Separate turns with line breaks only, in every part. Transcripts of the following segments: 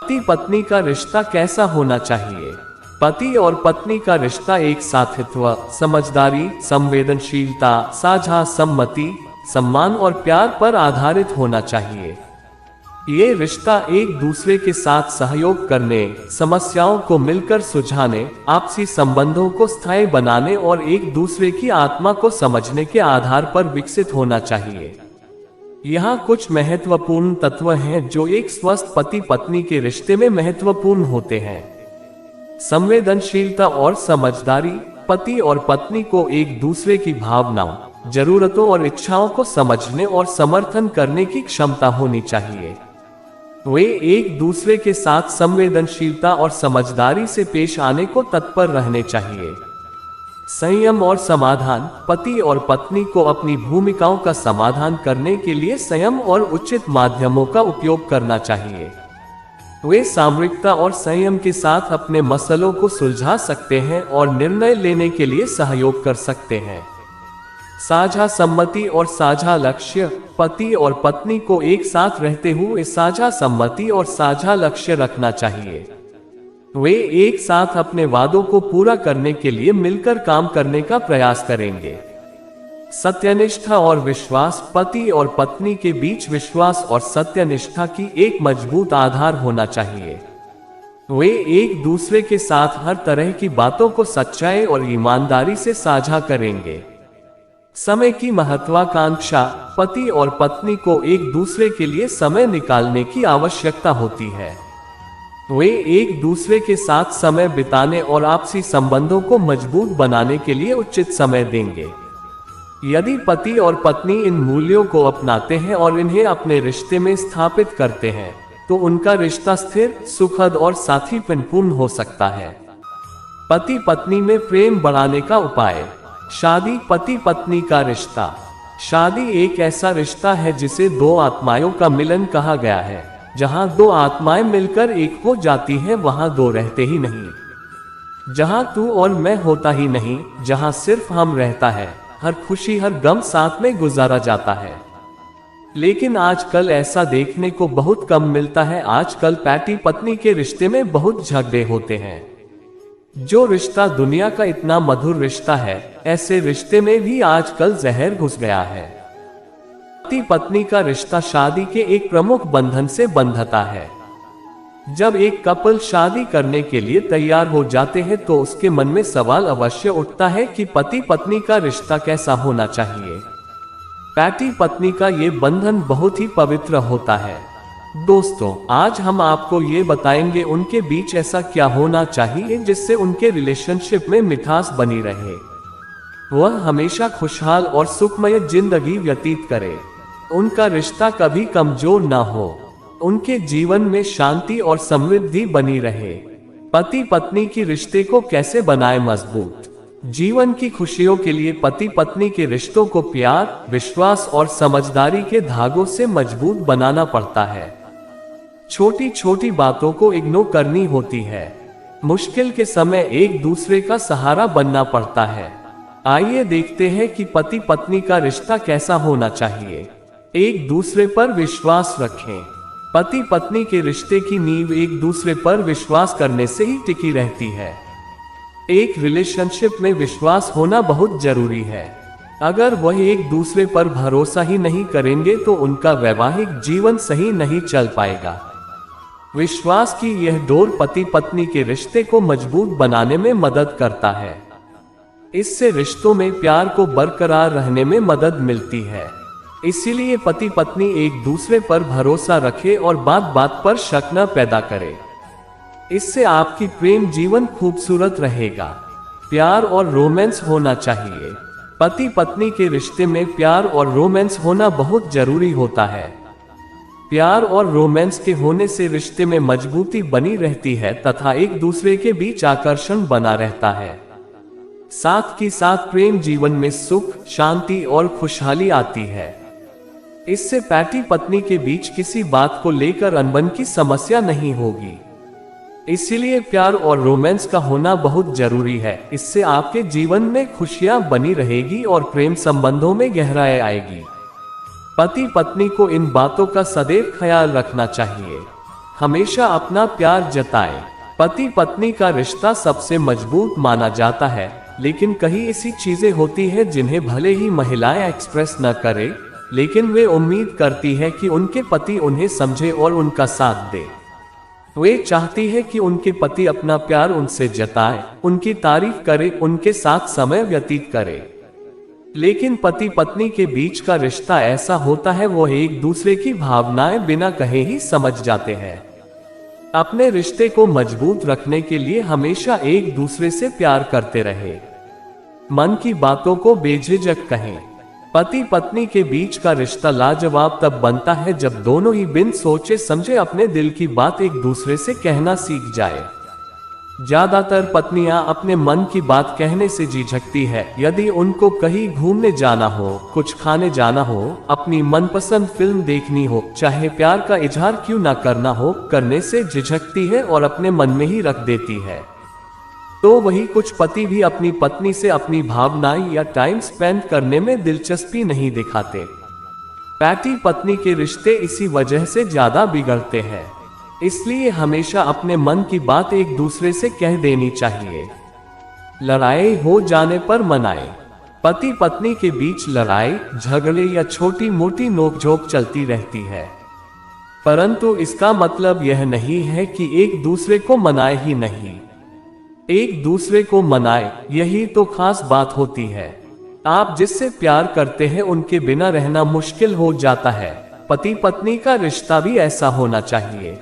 पति पत्नी का रिश्ता कैसा होना चाहिए? पति और पत्नी का रिश्ता एक साथीत्व, समझदारी, संवेदनशीलता, साझा सम्मति, सम्मान और प्यार पर आधारित होना चाहिए। ये रिश्ता एक दूसरे के साथ सहयोग करने, समस्याओं को मिलकर सुलझाने, आपसी संबंधों को स्थायी बनाने और एक दूसरे की आत्मा को समझने के आधार पर विकसित होना चाहिए। यहाँ कुछ महत्वपूर्ण तत्व हैं जो एक स्वस्थ पति पत्नी के रिश्ते में महत्वपूर्ण होते हैं। संवेदनशीलता और समझदारी। पति और पत्नी को एक दूसरे की भावनाओं, जरूरतों और इच्छाओं को समझने और समर्थन करने की क्षमता होनी चाहिए। वे एक दूसरे के साथ संवेदनशीलता और समझदारी से पेश आने को तत्पर रहने चाहिए। संयम और समाधान। पति और पत्नी को अपनी भूमिकाओं का समाधान करने के लिए संयम और उचित माध्यमों का उपयोग करना चाहिए। वे सामरिकता और संयम के साथ अपने मसलों को सुलझा सकते हैं और निर्णय लेने के लिए सहयोग कर सकते हैं। साझा सम्मति और साझा लक्ष्य। पति और पत्नी को एक साथ रहते हुए साझा सम्मति और साझा लक्ष्य रखना चाहिए। वे एक साथ अपने वादों को पूरा करने के लिए मिलकर काम करने का प्रयास करेंगे। सत्यनिष्ठा और विश्वास। पति और पत्नी के बीच विश्वास और सत्यनिष्ठा की एक मजबूत आधार होना चाहिए। वे एक दूसरे के साथ हर तरह की बातों को सच्चाई और ईमानदारी से साझा करेंगे। समय की महत्वाकांक्षा। पति और पत्नी को एक दूसरे के लिए समय निकालने की आवश्यकता होती है। वे एक दूसरे के साथ समय बिताने और आपसी संबंधों को मजबूत बनाने के लिए उचित समय देंगे। यदि पति और पत्नी इन मूल्यों को अपनाते हैं और इन्हें अपने रिश्ते में स्थापित करते हैं, तो उनका रिश्ता स्थिर, सुखद और साथीपनपूर्ण हो सकता है। पति पत्नी में प्रेम बढ़ाने का उपाय। शादी। पति पत्नी का रिश्ता। शादी एक ऐसा रिश्ता है जिसे दो आत्माओं का मिलन कहा गया है। जहां दो आत्माएं मिलकर एक हो जाती हैं, वहां दो रहते ही नहीं। जहां तू और मैं होता ही नहीं, जहां सिर्फ हम रहता है, हर खुशी हर गम साथ में गुजारा जाता है। लेकिन आजकल ऐसा देखने को बहुत कम मिलता है। आजकल पति पत्नी के रिश्ते में बहुत झगड़े होते हैं। जो रिश्ता दुनिया का इतना मधुर रिश्ता है, ऐसे रिश्ते में भी आजकल जहर घुस गया है। पति पत्नी का रिश्ता शादी के एक प्रमुख बंधन से बंधता है। जब एक कपल शादी करने के लिए तैयार हो जाते हैं तो उसके मन में सवाल अवश्य उठता है कि पति पत्नी का रिश्ता कैसा होना चाहिए। पति पत्नी का ये बंधन बहुत ही पवित्र होता है। दोस्तों, आज हम आपको ये बताएंगे उनके बीच ऐसा क्या होना चाहिए जिससे उनके रिलेशनशिप में मिठास बनी रहे, वह हमेशा खुशहाल और सुखमय जिंदगी व्यतीत करे, उनका रिश्ता कभी कमजोर ना हो, उनके जीवन में शांति और समृद्धि बनी रहे। पति पत्नी की रिश्ते को कैसे बनाए मजबूत? जीवन की खुशियों के लिए पति पत्नी के रिश्तों को प्यार, विश्वास और समझदारी के धागों से मजबूत बनाना पड़ता है। छोटी छोटी बातों को इग्नोर करनी होती है। मुश्किल के समय एक दूसरे का सहारा बनना पड़ता है। आइए देखते हैं कि पति पत्नी का रिश्ता कैसा होना चाहिए। एक दूसरे पर विश्वास रखें। पति पत्नी के रिश्ते की नींव एक दूसरे पर विश्वास करने से ही टिकी रहती है। एक रिलेशनशिप में विश्वास होना बहुत जरूरी है। अगर वह एक दूसरे पर भरोसा ही नहीं करेंगे तो उनका वैवाहिक जीवन सही नहीं चल पाएगा। विश्वास की यह डोर पति पत्नी के रिश्ते को मजबूत बनाने में मदद करता है। इससे रिश्तों में प्यार को बरकरार रहने में मदद मिलती है। इसीलिए पति पत्नी एक दूसरे पर भरोसा रखे और बात बात पर शक न पैदा करे। इससे आपकी प्रेम जीवन खूबसूरत रहेगा। प्यार और रोमांस होना चाहिए। पति पत्नी के रिश्ते में प्यार और रोमांस होना बहुत जरूरी होता है। प्यार और रोमांस के होने से रिश्ते में मजबूती बनी रहती है तथा एक दूसरे के बीच आकर्षण बना रहता है। साथ ही साथ प्रेम जीवन में सुख, शांति और खुशहाली आती है। इससे पति पत्नी के बीच किसी बात को लेकर अनबन की समस्या नहीं होगी। इसीलिए प्यार और रोमांस का होना बहुत जरूरी है। इससे आपके जीवन में खुशियां बनी रहेगी और प्रेम संबंधों में गहराई आएगी। पति पत्नी को इन बातों का सदैव ख्याल रखना चाहिए। हमेशा अपना प्यार जताएं। पति पत्नी का रिश्ता सबसे मजबूत माना जाता है, लेकिन कई ऐसी चीजें होती हैं जिन्हें भले ही महिलाएं एक्सप्रेस न करें, लेकिन वे उम्मीद करती है कि उनके पति उन्हें समझे और उनका साथ दे। वे चाहती है कि उनके पति अपना प्यार उनसे जताए, उनकी तारीफ करे, उनके साथ समय व्यतीत करे। लेकिन पति पत्नी के बीच का रिश्ता ऐसा होता है, वो एक दूसरे की भावनाएं बिना कहे ही समझ जाते हैं। अपने रिश्ते को मजबूत रखने के लिए हमेशा एक दूसरे से प्यार करते रहे। मन की बातों को बेझिझक कहें। पति पत्नी के बीच का रिश्ता लाजवाब तब बनता है जब दोनों ही बिन सोचे समझे अपने दिल की बात एक दूसरे से कहना सीख जाए। ज्यादातर पत्नियां अपने मन की बात कहने से झिझकती है। यदि उनको कहीं घूमने जाना हो, कुछ खाने जाना हो, अपनी मनपसंद फिल्म देखनी हो, चाहे प्यार का इजहार क्यों ना करना हो, करने से झिझकती है और अपने मन में ही रख देती है। तो वही कुछ पति भी अपनी पत्नी से अपनी भावनाएं या टाइम स्पेंड करने में दिलचस्पी नहीं दिखाते। पति पत्नी के रिश्ते इसी वजह से ज्यादा बिगड़ते हैं। इसलिए हमेशा अपने मन की बात एक दूसरे से कह देनी चाहिए। लड़ाई हो जाने पर मनाएं। पति पत्नी के बीच लड़ाई झगड़े या छोटी मोटी नोकझोंक चलती रहती है, परंतु इसका मतलब यह नहीं है कि एक दूसरे को मनाए ही नहीं। एक दूसरे को मनाए, यही तो खास बात होती है। आप जिससे प्यार करते हैं उनके बिना रहना मुश्किल हो जाता है। पति पत्नी का रिश्ता भी ऐसा होना चाहिए।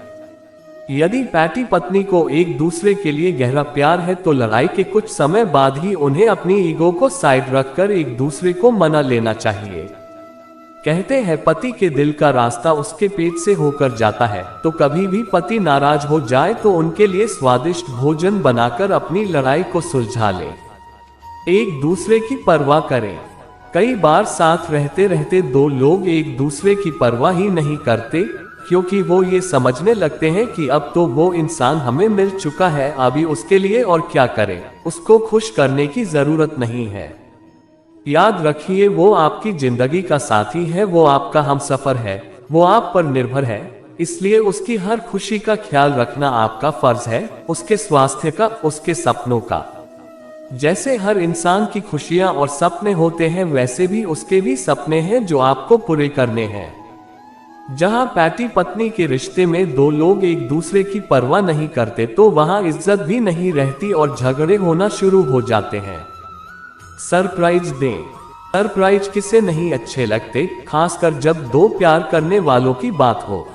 यदि पति पत्नी को एक दूसरे के लिए गहरा प्यार है तो लड़ाई के कुछ समय बाद ही उन्हें अपनी ईगो को साइड रखकर एक दूसरे को मना लेना चाहिए। कहते हैं पति के दिल का रास्ता उसके पेट से होकर जाता है, तो कभी भी पति नाराज हो जाए तो उनके लिए स्वादिष्ट भोजन बनाकर अपनी लड़ाई को सुलझा ले। एक दूसरे की परवाह करें। कई बार साथ रहते रहते दो लोग एक दूसरे की परवाह ही नहीं करते, क्योंकि वो ये समझने लगते हैं कि अब तो वो इंसान हमें मिल चुका है, अभी उसके लिए और क्या करें, उसको खुश करने की जरूरत नहीं है। याद रखिए, वो आपकी जिंदगी का साथी है, वो आपका हमसफर है, वो आप पर निर्भर है। इसलिए उसकी हर खुशी का ख्याल रखना आपका फर्ज है, उसके स्वास्थ्य का, उसके सपनों का। जैसे हर इंसान की खुशियां और सपने होते हैं, वैसे भी उसके भी सपने हैं जो आपको पूरे करने हैं। जहां पति पत्नी के रिश्ते में दो लोग एक दूसरे की परवाह नहीं करते, तो वहां इज्जत भी नहीं रहती और झगड़े होना शुरू हो जाते हैं। सरप्राइज दें। सरप्राइज किसे नहीं अच्छे लगते, खासकर जब दो प्यार करने वालों की बात हो।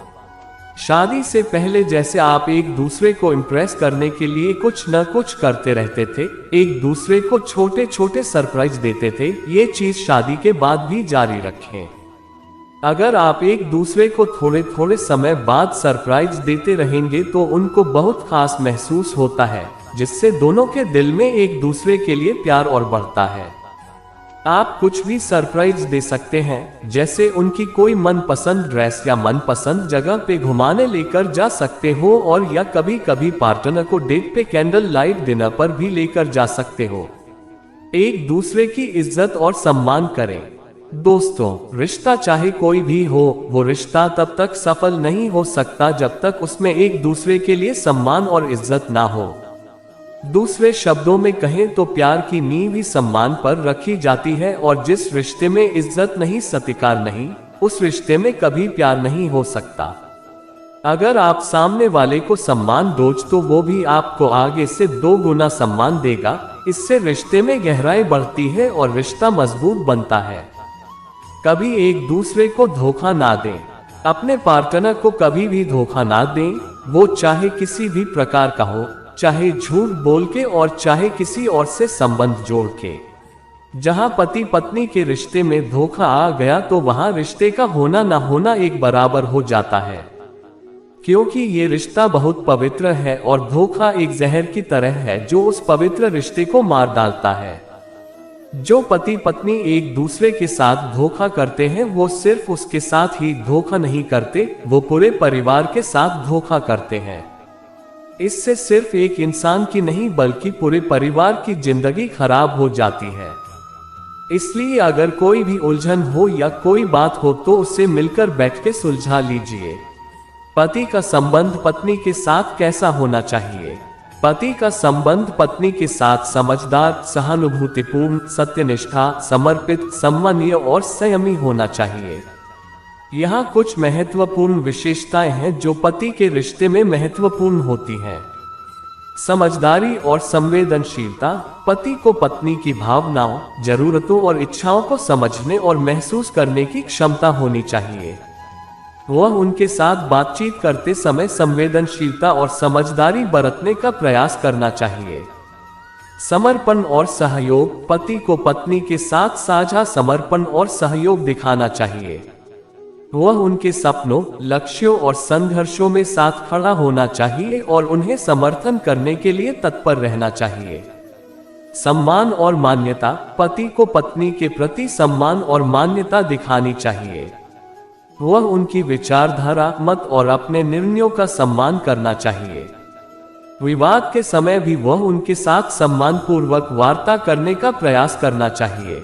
शादी से पहले जैसे आप एक दूसरे को इम्प्रेस करने के लिए कुछ न कुछ करते रहते थे, एक दूसरे को छोटे छोटे सरप्राइज देते थे, ये चीज शादी के बाद भी जारी रखें। अगर आप एक दूसरे को थोड़े थोड़े समय बाद सरप्राइज देते रहेंगे तो उनको बहुत खास महसूस होता है, जिससे दोनों के दिल में एक दूसरे के लिए प्यार और बढ़ता है। आप कुछ भी सरप्राइज दे सकते हैं, जैसे उनकी कोई मनपसंद ड्रेस या मनपसंद जगह पे घुमाने लेकर जा सकते हो, और या कभी कभी पार्टनर को डेट पे कैंडल लाइट डिनर पर भी लेकर जा सकते हो। एक दूसरे की इज्जत और सम्मान करें। दोस्तों, रिश्ता चाहे कोई भी हो, वो रिश्ता तब तक सफल नहीं हो सकता जब तक उसमें एक दूसरे के लिए सम्मान और इज्जत ना हो। दूसरे शब्दों में कहें तो प्यार की नींव ही सम्मान पर रखी जाती है, और जिस रिश्ते में इज्जत नहीं, सत्कार नहीं, उस रिश्ते में कभी प्यार नहीं हो सकता। अगर आप सामने वाले को सम्मान दोगे तो वो भी आपको आगे से 2 गुना सम्मान देगा। इससे रिश्ते में गहराई बढ़ती है और रिश्ता मजबूत बनता है। कभी एक दूसरे को धोखा ना दें। अपने पार्टनर को कभी भी धोखा ना दें, वो चाहे किसी भी प्रकार का हो, चाहे झूठ बोल के और चाहे किसी और से संबंध जोड़ के। जहां पति पत्नी के रिश्ते में धोखा आ गया तो वहां रिश्ते का होना ना होना एक बराबर हो जाता है, क्योंकि ये रिश्ता बहुत पवित्र है और धोखा एक जहर की तरह है जो उस पवित्र रिश्ते को मार डालता है। जो पति पत्नी एक दूसरे के साथ धोखा करते हैं, वो सिर्फ उसके साथ ही धोखा नहीं करते, वो पूरे परिवार के साथ धोखा करते हैं। इससे सिर्फ एक इंसान की नहीं बल्कि पूरे परिवार की जिंदगी खराब हो जाती है। इसलिए अगर कोई भी उलझन हो या कोई बात हो तो उससे मिलकर बैठ के सुलझा लीजिए। पति का संबंध पत्नी के साथ कैसा होना चाहिए? पति का संबंध पत्नी के साथ समझदार, सहानुभूतिपूर्ण, सत्यनिष्ठा, समर्पित, सम्मानीय और संयमी होना चाहिए। यहाँ कुछ महत्वपूर्ण विशेषताएं हैं जो पति के रिश्ते में महत्वपूर्ण होती हैं। समझदारी और संवेदनशीलता। पति को पत्नी की भावनाओं, जरूरतों और इच्छाओं को समझने और महसूस करने की क्षमता होनी चाहिए। वह उनके साथ बातचीत करते समय संवेदनशीलता और समझदारी बरतने का प्रयास करना चाहिए। समर्पण और सहयोग। पति को पत्नी के साथ साझा समर्पण और सहयोग दिखाना चाहिए। वह उनके सपनों, लक्ष्यों और संघर्षों में साथ खड़ा होना चाहिए और उन्हें समर्थन करने के लिए तत्पर रहना चाहिए। सम्मान और मान्यता। पति को पत्नी के प्रति सम्मान और मान्यता दिखानी चाहिए। वह उनकी विचारधारा, मत और अपने निर्णयों का सम्मान करना चाहिए। विवाद के समय भी वह उनके साथ सम्मानपूर्वक वार्ता करने का प्रयास करना चाहिए।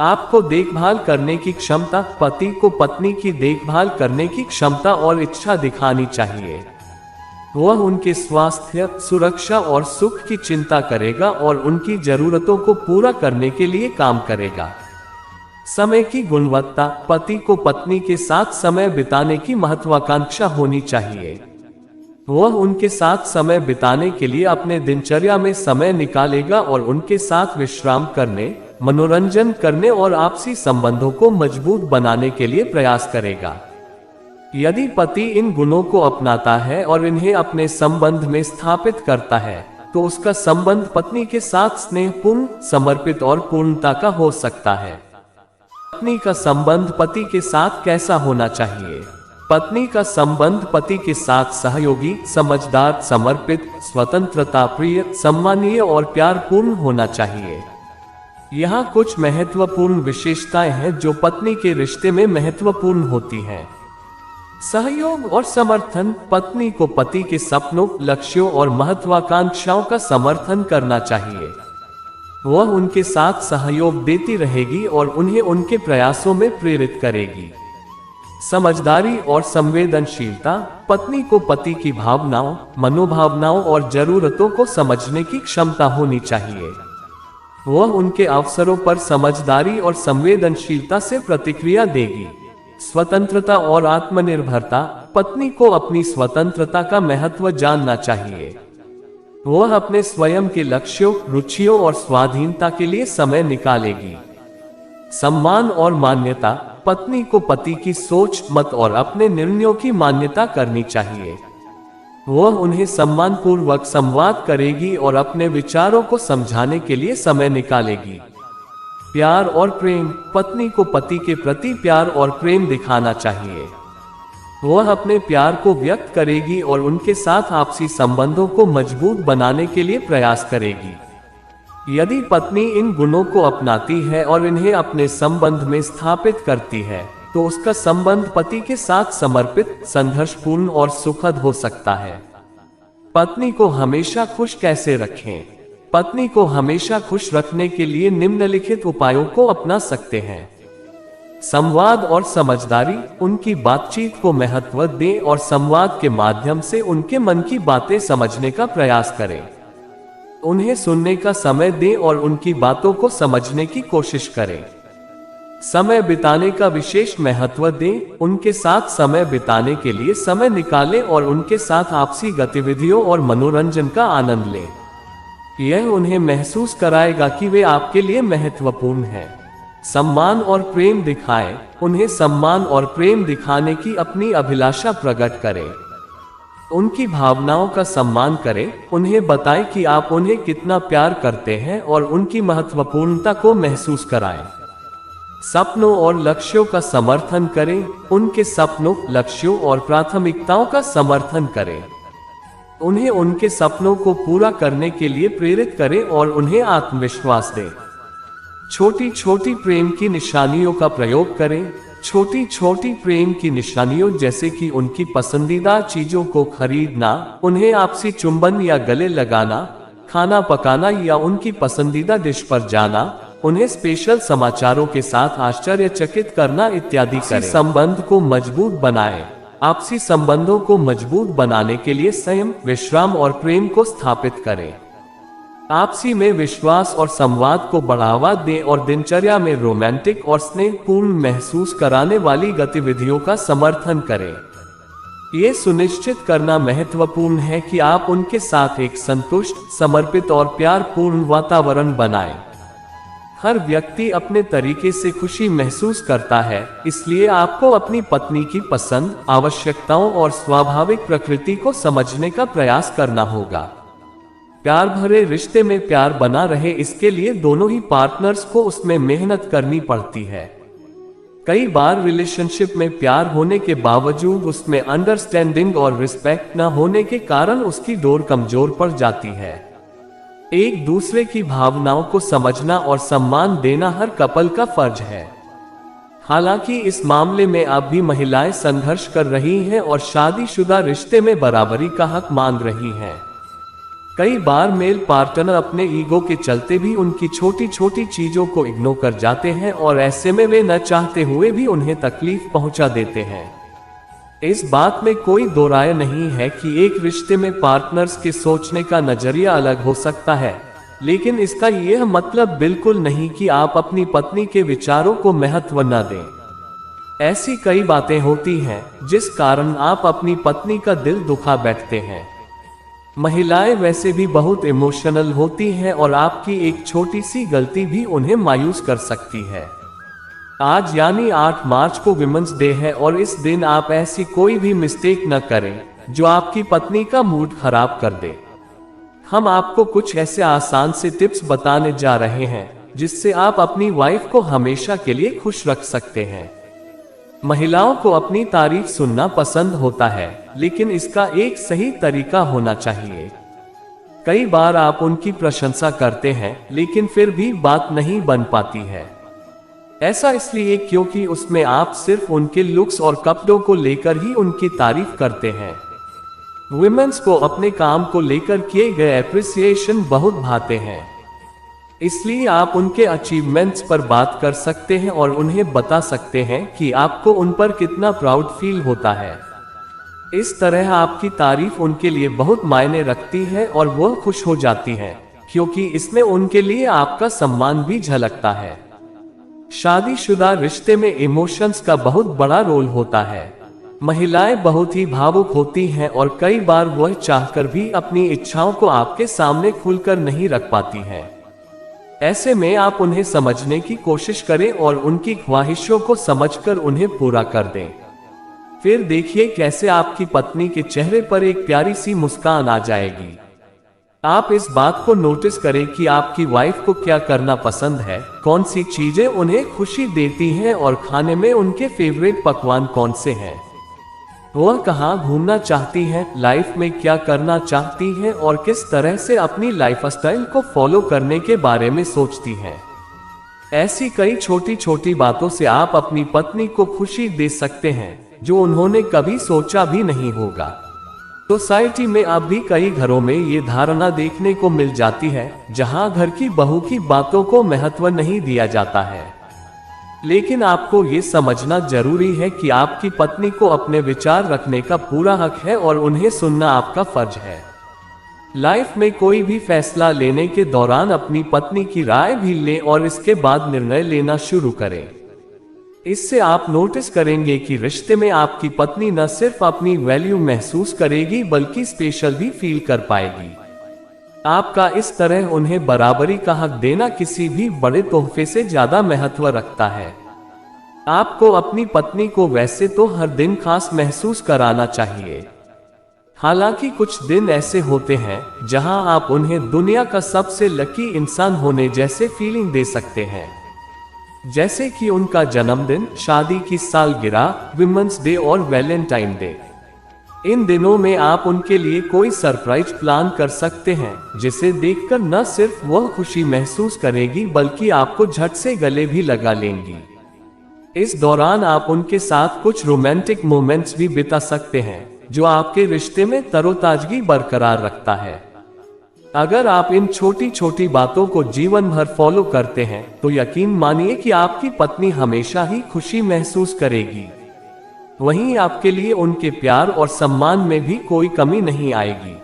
आपको देखभाल करने की क्षमता। पति को पत्नी की देखभाल करने की क्षमता और इच्छा दिखानी चाहिए। वह उनके स्वास्थ्य, सुरक्षा और सुख की चिंता करेगा और उनकी जरूरतों को पूरा करने के लिए काम करेगा। समय की गुणवत्ता। पति को पत्नी के साथ समय बिताने की महत्वाकांक्षा होनी चाहिए। वह उनके साथ समय बिताने के लिए अपने दिनचर्या में समय निकालेगा और उनके साथ विश्राम करने, मनोरंजन करने और आपसी संबंधों को मजबूत बनाने के लिए प्रयास करेगा। यदि पति इन गुणों को अपनाता है और इन्हें अपने संबंध में स्थापित करता है, तो उसका संबंध पत्नी के साथ स्नेहपूर्ण, समर्पित और पूर्णता का हो सकता है। पत्नी का संबंध पति के साथ कैसा होना चाहिए? पत्नी का संबंध पति के साथ सहयोगी, समझदार, समर्पित, स्वतंत्रता प्रिय, सम्मानीय और प्यारपूर्ण होना चाहिए। यहाँ कुछ महत्वपूर्ण विशेषताएं हैं जो पत्नी के रिश्ते में महत्वपूर्ण होती हैं। सहयोग और समर्थन। पत्नी को पति के सपनों, लक्ष्यों और महत्वाकांक्षाओं का समर्थन करना चाहिए। वह उनके साथ सहयोग देती रहेगी और उन्हें उनके प्रयासों में प्रेरित करेगी। समझदारी और संवेदनशीलता। पत्नी को पति की भावनाओं, मनोभावनाओं और जरूरतों को समझने की क्षमता होनी चाहिए। वह उनके अवसरों पर समझदारी और संवेदनशीलता से प्रतिक्रिया देगी। स्वतंत्रता और आत्मनिर्भरता। पत्नी को अपनी स्वतंत्रता का महत्व जानना चाहिए। वह अपने स्वयं के लक्ष्यों, रुचियों और स्वाधीनता के लिए समय निकालेगी। सम्मान और मान्यता। पत्नी को पति की सोच, मत और अपने निर्णयों की मान्यता करनी चाहिए। वह उन्हें सम्मानपूर्वक संवाद करेगी और अपने विचारों को समझाने के लिए समय निकालेगी। प्यार और प्रेम। पत्नी को पति के प्रति प्यार और प्रेम दिखाना चाहिए। वह अपने प्यार को व्यक्त करेगी और उनके साथ आपसी संबंधों को मजबूत बनाने के लिए प्रयास करेगी। यदि पत्नी इन गुणों को अपनाती है और इन्हें अपने संबंध में स्थापित करती है, तो उसका संबंध पति के साथ समर्पित, संघर्षपूर्ण और सुखद हो सकता है। पत्नी को हमेशा खुश कैसे रखें? पत्नी को हमेशा खुश रखने के लिए निम्नलिखित उपायों को अपना सकते हैं। संवाद और समझदारी। उनकी बातचीत को महत्व दें और संवाद के माध्यम से उनके मन की बातें समझने का प्रयास करें। उन्हें सुनने का समय दें और उनकी बातों को समझने की कोशिश करें। समय बिताने का विशेष महत्व दें। उनके साथ समय बिताने के लिए समय निकालें और उनके साथ आपसी गतिविधियों और मनोरंजन का आनंद लें। यह उन्हें महसूस कराएगा कि वे आपके लिए महत्वपूर्ण हैं। सम्मान और प्रेम दिखाएं। उन्हें सम्मान और प्रेम दिखाने की अपनी अभिलाषा प्रकट करें। उनकी भावनाओं का सम्मान करें। उन्हें बताएं कि आप उन्हें कितना प्यार करते हैं और उनकी महत्वपूर्णता को महसूस कराएं। सपनों और लक्ष्यों का समर्थन करें। उनके सपनों, लक्ष्यों और प्राथमिकताओं का समर्थन करें। उन्हें उनके सपनों को पूरा करने के लिए प्रेरित करें और उन्हें आत्मविश्वास दें। छोटी छोटी प्रेम की निशानियों का प्रयोग करें। छोटी छोटी प्रेम की निशानियों जैसे कि उनकी पसंदीदा चीजों को खरीदना, उन्हें आपसी चुंबन या गले लगाना, खाना पकाना या उनकी पसंदीदा डिश पर जाना, उन्हें स्पेशल समाचारों के साथ आश्चर्यचकित करना इत्यादि करें। संबंध को मजबूत बनाएं। आपसी संबंधों को मजबूत बनाने के लिए संयम, विश्राम और प्रेम को स्थापित करें। आपसी में विश्वास और संवाद को बढ़ावा दें और दिनचर्या में रोमांटिक और स्नेहपूर्ण महसूस कराने वाली गतिविधियों का समर्थन करें। ये सुनिश्चित करना महत्वपूर्ण है कि आप उनके साथ एक संतुष्ट, समर्पित और प्यारपूर्ण वातावरण बनाएं। हर व्यक्ति अपने तरीके से खुशी महसूस करता है, इसलिए आपको अपनी पत्नी की पसंद, आवश्यकताओं और स्वाभाविक प्रकृति को समझने का प्रयास करना होगा। प्यार भरे रिश्ते में प्यार बना रहे, इसके लिए दोनों ही पार्टनर्स को उसमें मेहनत करनी पड़ती है। कई बार रिलेशनशिप में प्यार होने के बावजूद उसमें अंडरस्टैंडिंग और रिस्पेक्ट न होने के कारण उसकी डोर कमजोर पड़ जाती है। एक दूसरे की भावनाओं को समझना और सम्मान देना हर कपल का फर्ज है। हालांकि इस मामले में अब भी महिलाएं संघर्ष कर रही हैं और शादीशुदा रिश्ते में बराबरी का हक मांग रही हैं। कई बार मेल पार्टनर अपने ईगो के चलते भी उनकी छोटी छोटी चीजों को इग्नोर कर जाते हैं और ऐसे में वे न चाहते हुए भी उन्हें तकलीफ पहुंचा देते हैं। इस बात में कोई दो राय नहीं है कि एक रिश्ते में पार्टनर्स के सोचने का नजरिया अलग हो सकता है, लेकिन इसका यह मतलब बिल्कुल नहीं कि आप अपनी पत्नी के विचारों को महत्व न दें। ऐसी कई बातें होती हैं जिस कारण आप अपनी पत्नी का दिल दुखा बैठते हैं। महिलाएं वैसे भी बहुत इमोशनल होती हैं और आपकी एक छोटी सी गलती भी उन्हें मायूस कर सकती है। आज यानी 8 मार्च को विमेंस डे है और इस दिन आप ऐसी कोई भी मिस्टेक न करें जो आपकी पत्नी का मूड खराब कर दे। हम आपको कुछ ऐसे आसान से टिप्स बताने जा रहे हैं जिससे आप अपनी वाइफ को हमेशा के लिए खुश रख सकते हैं। महिलाओं को अपनी तारीफ सुनना पसंद होता है, लेकिन इसका एक सही तरीका होना चाहिए। कई बार आप उनकी प्रशंसा करते हैं लेकिन फिर भी बात नहीं बन पाती है। ऐसा इसलिए क्योंकि उसमें आप सिर्फ उनके लुक्स और कपड़ों को लेकर ही उनकी तारीफ करते हैं। वुमेन्स को अपने काम को लेकर किए गए एप्रिसिएशन बहुत भाते हैं, इसलिए आप उनके अचीवमेंट्स पर बात कर सकते हैं और उन्हें बता सकते हैं कि आपको उन पर कितना प्राउड फील होता है। इस तरह आपकी तारीफ उनके लिए बहुत मायने रखती है और वह खुश हो जाती हैं, क्योंकि इसमें उनके लिए आपका सम्मान भी झलकता है। शादीशुदा रिश्ते में इमोशंस का बहुत बड़ा रोल होता है। महिलाएं बहुत ही भावुक होती हैं और कई बार वह चाहकर भी अपनी इच्छाओं को आपके सामने खुलकर नहीं रख पाती हैं। ऐसे में आप उन्हें समझने की कोशिश करें और उनकी ख्वाहिशों को समझकर उन्हें पूरा कर दें। फिर देखिए कैसे आपकी पत्नी के चेहरे पर एक प्यारी सी मुस्कान आ जाएगी। आप इस बात को नोटिस करें कि आपकी वाइफ को क्या करना पसंद है, कौन सी चीजें उन्हें खुशी देती हैं और खाने में उनके फेवरेट पकवान कौन से हैं। वह कहाँ घूमना चाहती हैं, लाइफ में क्या करना चाहती हैं और किस तरह से अपनी लाइफस्टाइल को फॉलो करने के बारे में सोचती हैं। ऐसी कई छोटी छोटी बातों से आप अपनी पत्नी को खुशी दे सकते हैं जो उन्होंने कभी सोचा भी नहीं होगा। सोसाइटी में अब भी कई घरों में ये धारणा देखने को मिल जाती है जहां घर की बहू की बातों को महत्व नहीं दिया जाता है, लेकिन आपको ये समझना जरूरी है कि आपकी पत्नी को अपने विचार रखने का पूरा हक है और उन्हें सुनना आपका फर्ज है। लाइफ में कोई भी फैसला लेने के दौरान अपनी पत्नी की राय भी लें और इसके बाद निर्णय लेना शुरू करें। इससे आप नोटिस करेंगे कि रिश्ते में आपकी पत्नी न सिर्फ अपनी वैल्यू महसूस करेगी बल्कि स्पेशल भी फील कर पाएगी। आपका इस तरह उन्हें बराबरी का हक देना किसी भी बड़े तोहफे से ज्यादा महत्व रखता है। आपको अपनी पत्नी को वैसे तो हर दिन खास महसूस कराना चाहिए। हालांकि कुछ दिन ऐसे होते हैं जहां आप उन्हें दुनिया का सबसे लकी इंसान होने जैसे फीलिंग दे सकते हैं, जैसे कि उनका जन्मदिन, शादी की सालगिरह, विमेंस डे और वैलेंटाइन डे। इन दिनों में आप उनके लिए कोई सरप्राइज प्लान कर सकते हैं जिसे देखकर न सिर्फ वह खुशी महसूस करेगी बल्कि आपको झट से गले भी लगा लेंगी। इस दौरान आप उनके साथ कुछ रोमांटिक मोमेंट्स भी बिता सकते हैं जो आपके रिश्ते में तरोताजगी बरकरार रखता है। अगर आप इन छोटी छोटी बातों को जीवन भर फॉलो करते हैं तो यकीन मानिए कि आपकी पत्नी हमेशा ही खुशी महसूस करेगी। वहीं आपके लिए उनके प्यार और सम्मान में भी कोई कमी नहीं आएगी।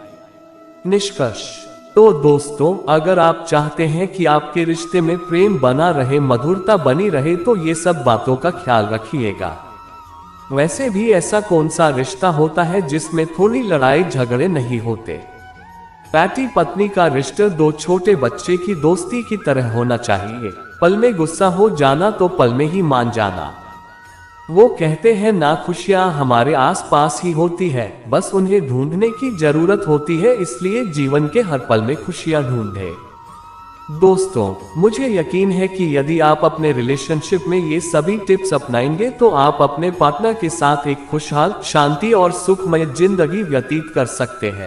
निष्कर्ष। तो दोस्तों, अगर आप चाहते हैं कि आपके रिश्ते में प्रेम बना रहे, मधुरता बनी रहे, तो ये सब बातों का ख्याल रखिएगा। वैसे भी ऐसा कौन सा रिश्ता होता है जिसमें थोड़ी लड़ाई झगड़े नहीं होते। पति पत्नी का रिश्ता दो छोटे बच्चे की दोस्ती की तरह होना चाहिए। पल में गुस्सा हो जाना तो पल में ही मान जाना। वो कहते हैं ना, खुशियां हमारे आसपास ही होती है, बस उन्हें ढूंढने की जरूरत होती है, इसलिए जीवन के हर पल में खुशियां ढूंढे। दोस्तों, मुझे यकीन है कि यदि आप अपने रिलेशनशिप में ये सभी टिप्स अपनाएंगे तो आप अपने पार्टनर के साथ एक खुशहाल, शांति और सुखमय जिंदगी व्यतीत कर सकते हैं।